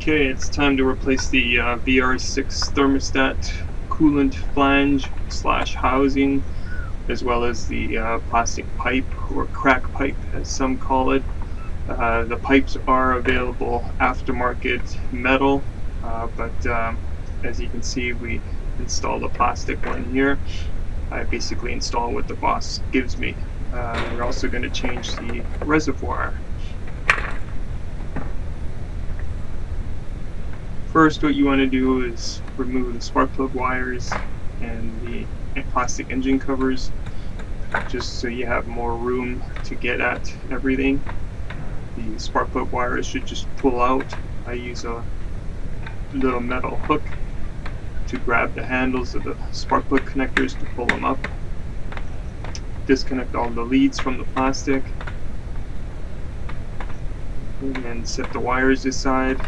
Okay, it's time to replace the VR6 thermostat coolant flange slash housing, as well as the plastic pipe, or crack pipe as some call it. The pipes are available aftermarket metal, but as you can see, we installed a plastic one here. I basically install what the boss gives me. We're also going to change the reservoir. First, what you want to do is remove the spark plug wires and the plastic engine covers, just so you have more room to get at everything. The spark plug wires should just pull out. I use a little metal hook to grab the handles of the spark plug connectors to pull them up. Disconnect all the leads from the plastic, and then set the wires aside.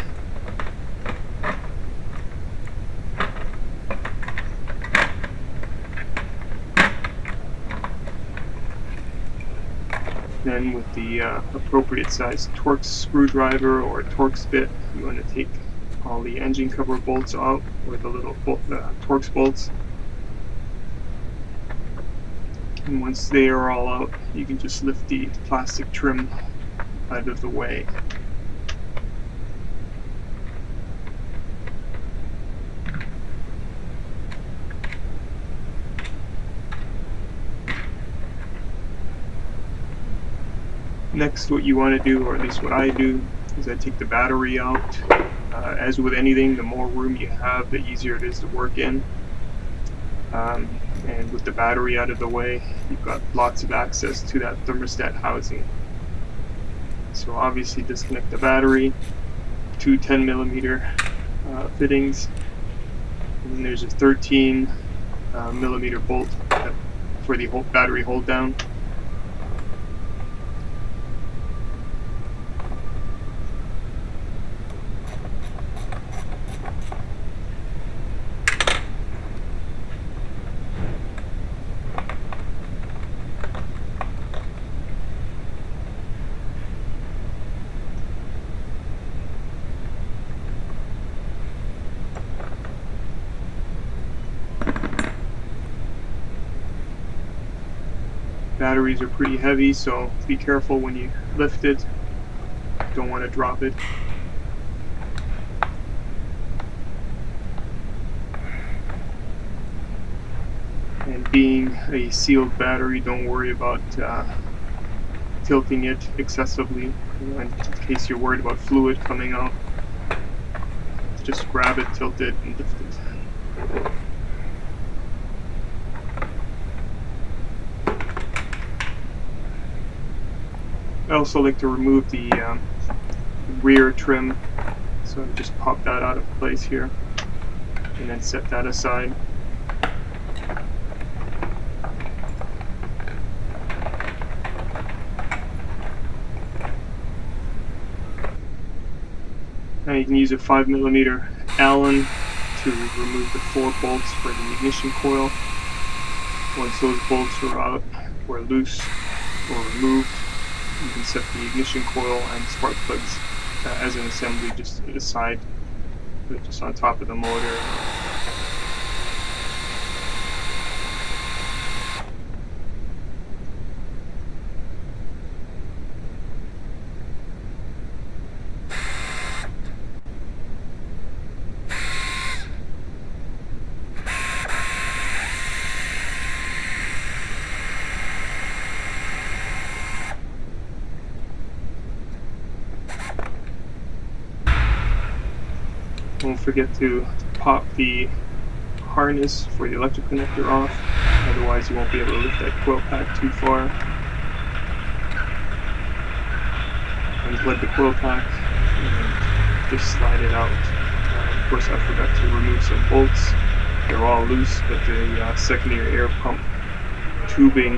Then with the appropriate size Torx screwdriver or Torx bit, you want to take all the engine cover bolts out, or the little Torx bolts. And once they are all out, you can just lift the plastic trim out of the way. Next, what you want to do, or at least what I do, is I take the battery out. As with anything, the more room you have, the easier it is to work in. And with the battery out of the way, you've got lots of access to that thermostat housing. So obviously disconnect the battery, two 10mm fittings, and then there's a 13mm bolt for the battery hold down. Batteries are pretty heavy, so be careful when you lift it. Don't want to drop it. And being a sealed battery, don't worry about tilting it excessively, in case you're worried about fluid coming out. Just grab it, tilt it, and lift it. I also like to remove the rear trim, so I just pop that out of place here and then set that aside. Now you can use a 5mm Allen to remove the 4 bolts for the ignition coil. Once those bolts are out or loose or removed, you can set the ignition coil and spark plugs as an assembly just aside, just on top of the motor. Don't forget to pop the harness for the electric connector off, otherwise you won't be able to lift that coil pack too far. Unplug the coil pack and just slide it out. Of course, I forgot to remove some bolts. They're all loose, but the secondary air pump tubing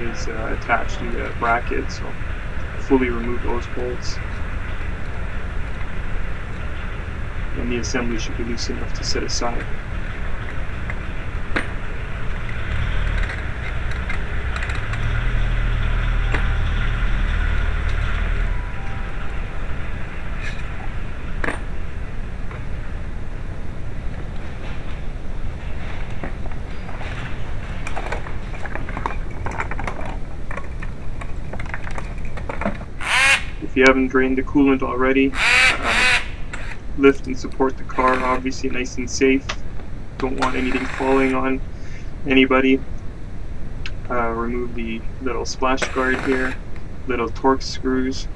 is attached to the bracket, so fully remove those bolts. And the assembly should be loose enough to set aside. if you haven't drained the coolant already, lift and support the car, obviously nice and safe. Don't want anything falling on anybody. Remove the little splash guard here, little torque screws.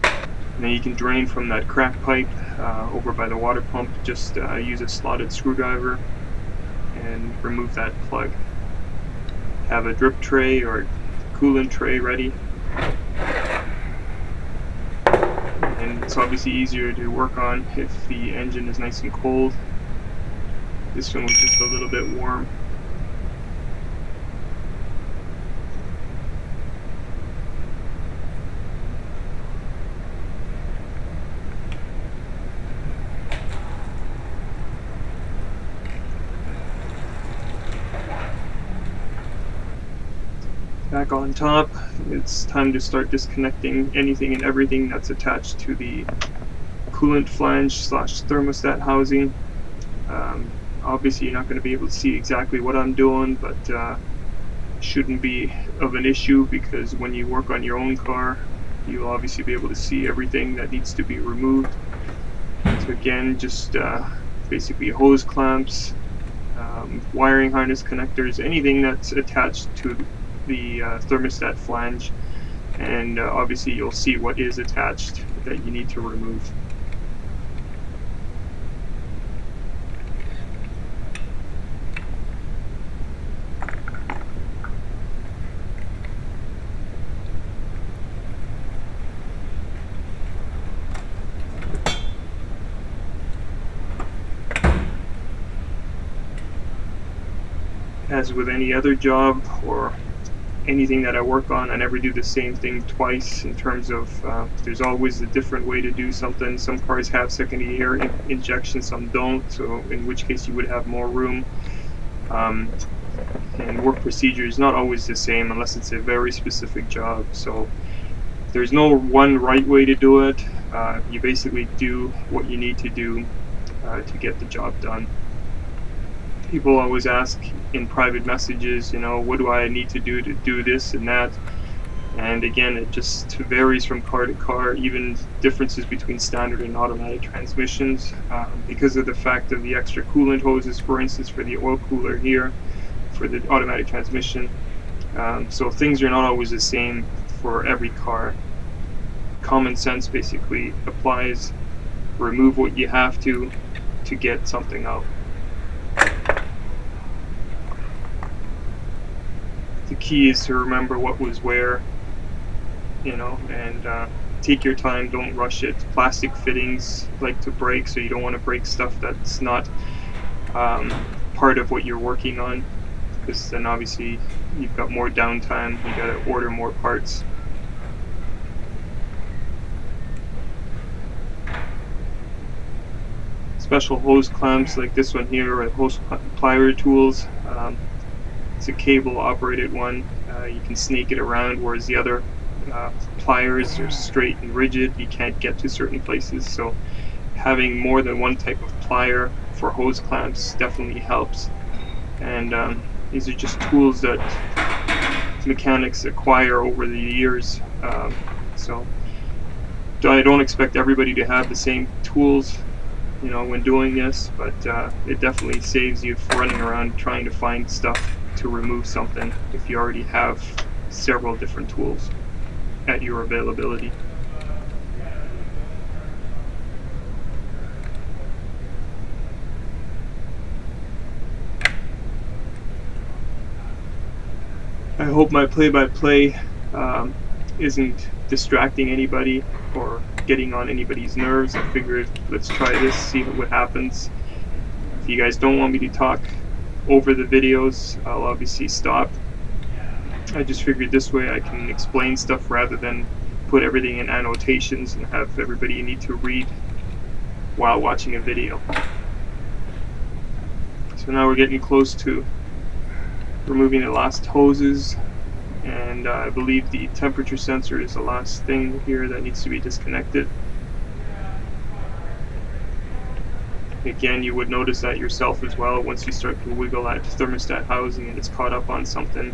And then you can drain from that crack pipe over by the water pump. Just use a slotted screwdriver and remove that plug. Have a drip tray or coolant tray ready. And it's obviously easier to work on if the engine is nice and cold. This one was just a little bit warm. Back on top, it's time to start disconnecting anything and everything that's attached to the coolant flange / thermostat housing. Obviously you're not going to be able to see exactly what I'm doing, but shouldn't be of an issue, because when you work on your own car, you'll obviously be able to see everything that needs to be removed. So again, just basically hose clamps, wiring harness connectors, anything that's attached to the thermostat flange, and obviously you'll see what is attached that you need to remove. As with any other job or anything that I work on, I never do the same thing twice in terms of there's always a different way to do something. Some cars have secondary air injection, some don't, so in which case you would have more room. And work procedure is not always the same unless it's a very specific job. So there's no one right way to do it. You basically do what you need to do to get the job done. People always ask in private messages, you know, what do I need to do this and that? And again, it just varies from car to car, even differences between standard and automatic transmissions, because of the fact of the extra coolant hoses, for instance, for the oil cooler here, for the automatic transmission. So things are not always the same for every car. Common sense basically applies. Remove what you have to get something out. The key is to remember what was where, you know, and take your time, don't rush it. Plastic fittings like to break, so you don't want to break stuff that's not part of what you're working on, because then obviously you've got more downtime, you gotta order more parts. Special hose clamps like this one here, or hose plier tools. It's a cable operated one. You can snake it around, whereas the other pliers are straight and rigid. You can't get to certain places, so having more than one type of plier for hose clamps definitely helps. And these are just tools that mechanics acquire over the years. So I don't expect everybody to have the same tools, you know, when doing this, but it definitely saves you from running around trying to find stuff to remove something if you already have several different tools at your availability. I hope my play-by-play isn't distracting anybody or getting on anybody's nerves. I figured let's try this, see what happens. If you guys don't want me to talk over the videos, I'll obviously stop. I just figured this way I can explain stuff rather than put everything in annotations and have everybody need to read while watching a video. So now we're getting close to removing the last hoses, and I believe the temperature sensor is the last thing here that needs to be disconnected. Again, you would notice that yourself as well once you start to wiggle that thermostat housing and it's caught up on something.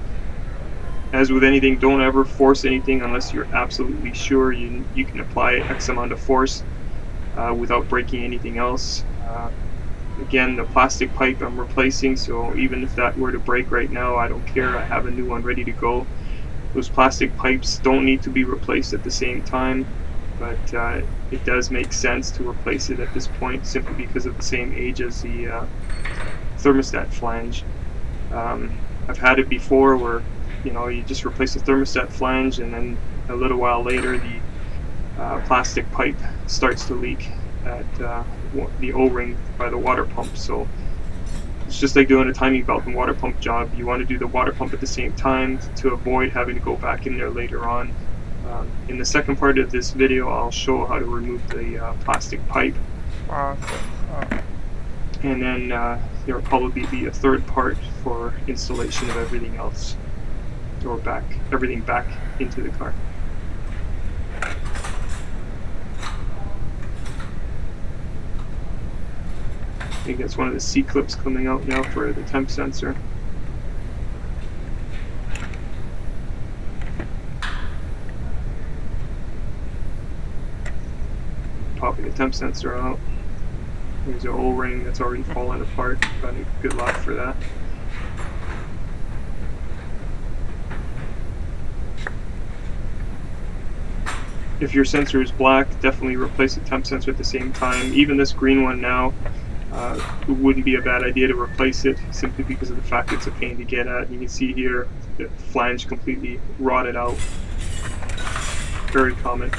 As with anything, don't ever force anything unless you're absolutely sure you can apply X amount of force without breaking anything else. Again, the plastic pipe I'm replacing, so even if that were to break right now, I don't care. I have a new one ready to go. Those plastic pipes don't need to be replaced at the same time, but it does make sense to replace it at this point simply because of the same age as the thermostat flange. I've had it before where you just replace the thermostat flange and then a little while later the plastic pipe starts to leak at the O-ring by the water pump. So it's just like doing a timing belt and water pump job. You want to do the water pump at the same time to avoid having to go back in there later on. In the second part of this video, I'll show how to remove the plastic pipe. And then there will probably be a third part for installation of everything else, or everything back into the car. I think that's one of the C-clips coming out now for the temp sensor. Popping the temp sensor out. There's an O-ring that's already fallen apart. Got a good lock for that. If your sensor is black, definitely replace the temp sensor at the same time. Even this green one now, it wouldn't be a bad idea to replace it simply because of the fact it's a pain to get at. You can see here the flange completely rotted out. Very common.